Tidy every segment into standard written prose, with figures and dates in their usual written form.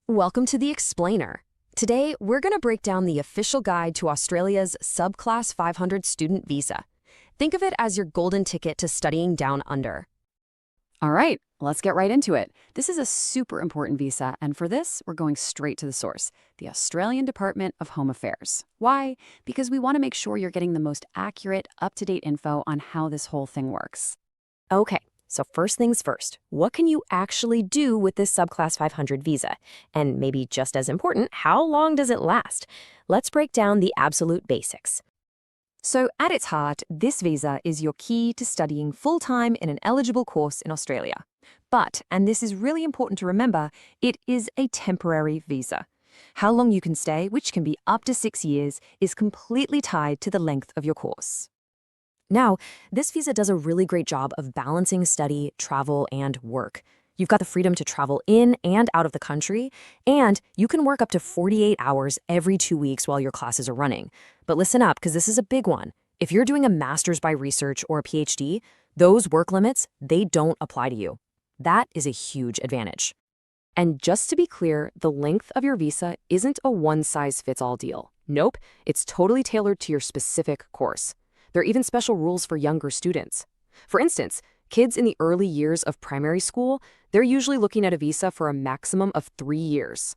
Welcome to the Explainer. Today, we're going to break down the official guide to Australia's Subclass 500 student visa. Think of it as your golden ticket to studying down under. All right, let's get right into it. This is a super important visa, and for this, we're going straight to the source, the Australian Department of Home Affairs. Why? Because we want to make sure you're getting the most accurate, up-to-date info on how this whole thing works. Okay, so first things first, what can you actually do with this Subclass 500 visa? And maybe just as important, how long does it last? Let's break down the absolute basics. So at its heart, this visa is your key to studying full-time in an eligible course in Australia. But, and this is really important to remember, it is a temporary visa. How long you can stay, which can be up to 6 years, is completely tied to the length of your course. Now, this visa does a really great job of balancing study, travel, and work. You've got the freedom to travel in and out of the country, and you can work up to 48 hours every 2 weeks while your classes are running. But listen up, because this is a big one. If you're doing a master's by research or a PhD, those work limits, they don't apply to you. That is a huge advantage. And just to be clear, the length of your visa isn't a one-size-fits-all deal. Nope, it's totally tailored to your specific course. There are even special rules for younger students. For instance, kids in the early years of primary school, they're usually looking at a visa for a maximum of 3 years.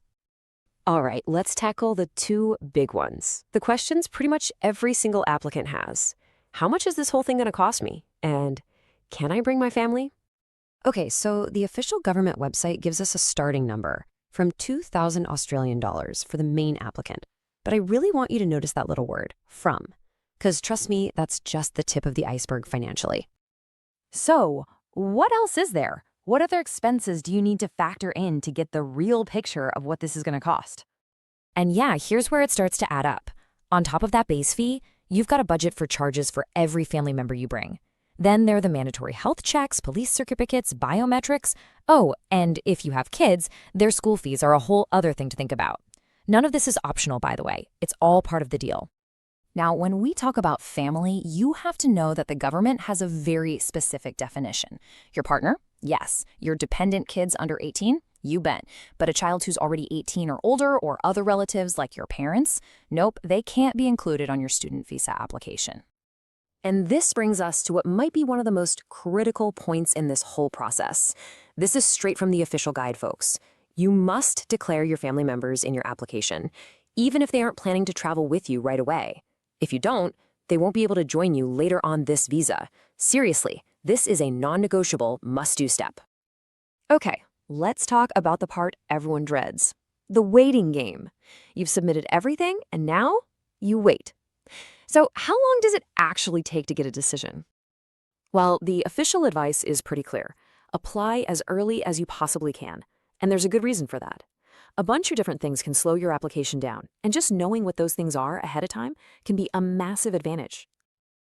All right, let's tackle the two big ones. The questions pretty much every single applicant has. How much is this whole thing going to cost me? And can I bring my family? Okay, so the official government website gives us a starting number from 2,000 Australian dollars for the main applicant. But I really want you to notice that little word, from. Because trust me, that's just the tip of the iceberg financially. So, what else is there? What other expenses do you need to factor in to get the real picture of what this is going to cost? And yeah, here's where it starts to add up. On top of that base fee, you've got a budget for charges for every family member you bring. Then there are the mandatory health checks, police certificates, biometrics. Oh, and if you have kids, their school fees are a whole other thing to think about. None of this is optional, by the way. It's all part of the deal. Now, when we talk about family, you have to know that the government has a very specific definition. Your partner? Yes. Your dependent kids under 18? You bet. But a child who's already 18 or older, or other relatives like your parents? Nope, they can't be included on your student visa application. And this brings us to what might be one of the most critical points in this whole process. This is straight from the official guide, folks. You must declare your family members in your application, even if they aren't planning to travel with you right away. If you don't, they won't be able to join you later on this visa. Seriously, this is a non-negotiable must-do step. Okay, let's talk about the part everyone dreads, the waiting game. You've submitted everything, and now you wait. So how long does it actually take to get a decision? Well, the official advice is pretty clear. Apply as early as you possibly can, and there's a good reason for that. A bunch of different things can slow your application down, and just knowing what those things are ahead of time can be a massive advantage.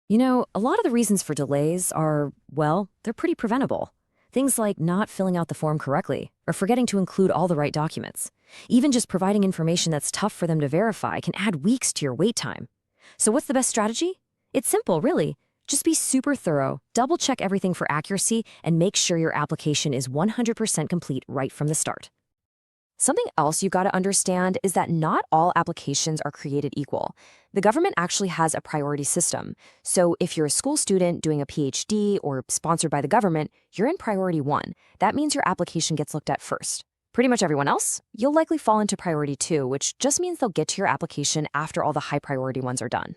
You know, a lot of the reasons for delays are, well, they're pretty preventable. Things like not filling out the form correctly or forgetting to include all the right documents. Even just providing information that's tough for them to verify can add weeks to your wait time. So what's the best strategy? It's simple, really. Just be super thorough, double-check everything for accuracy, and make sure your application is 100% complete right from the start. Something else you've got to understand is that not all applications are created equal. The government actually has a priority system. So if you're a school student doing a PhD or sponsored by the government, you're in priority 1. That means your application gets looked at first. Pretty much everyone else, you'll likely fall into priority 2, which just means they'll get to your application after all the high priority ones are done.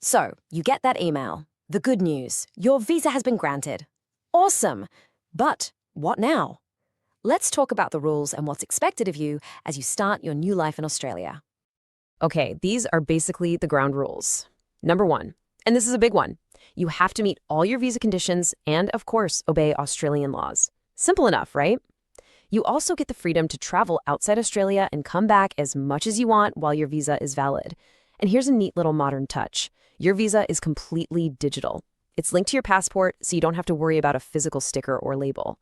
So you get that email. The good news, your visa has been granted. Awesome. But what now? Let's talk about the rules and what's expected of you as you start your new life in Australia. Okay, these are basically the ground rules. Number 1, and this is a big one, you have to meet all your visa conditions and, of course, obey Australian laws. Simple enough, right? You also get the freedom to travel outside Australia and come back as much as you want while your visa is valid. And here's a neat little modern touch. Your visa is completely digital. It's linked to your passport, so you don't have to worry about a physical sticker or label.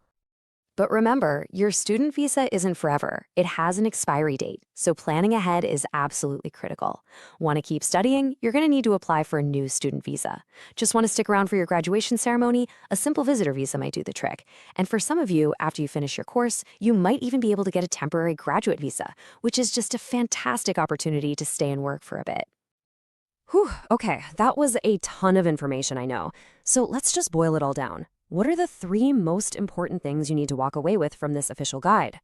But remember, your student visa isn't forever. It has an expiry date, so planning ahead is absolutely critical. Want to keep studying? You're going to need to apply for a new student visa. Just want to stick around for your graduation ceremony? A simple visitor visa might do the trick. And for some of you, after you finish your course, you might even be able to get a temporary graduate visa, which is just a fantastic opportunity to stay and work for a bit. Whew, okay, that was a ton of information, I know. So let's just boil it all down. What are the 3 most important things you need to walk away with from this official guide?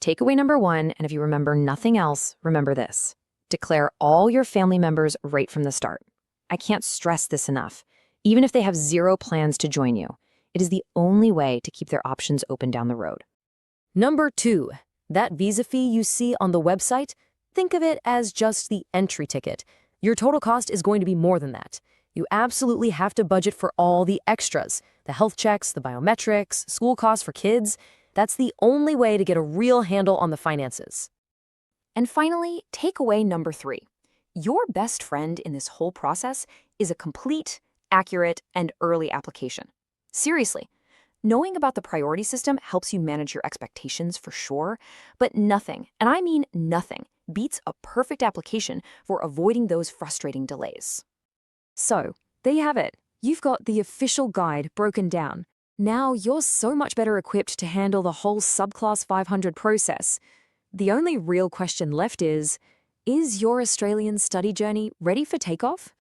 Takeaway number 1, and if you remember nothing else, remember this. Declare all your family members right from the start. I can't stress this enough. Even if they have 0 plans to join you, it is the only way to keep their options open down the road. Number 2, that visa fee you see on the website, think of it as just the entry ticket. Your total cost is going to be more than that. You absolutely have to budget for all the extras, the health checks, the biometrics, school costs for kids. That's the only way to get a real handle on the finances. And finally, takeaway number 3. Your best friend in this whole process is a complete, accurate, and early application. Seriously, knowing about the priority system helps you manage your expectations for sure, but nothing, and I mean nothing, beats a perfect application for avoiding those frustrating delays. So, there you have it. You've got the official guide broken down. Now you're so much better equipped to handle the whole Subclass 500 process. The only real question left is your Australian study journey ready for takeoff?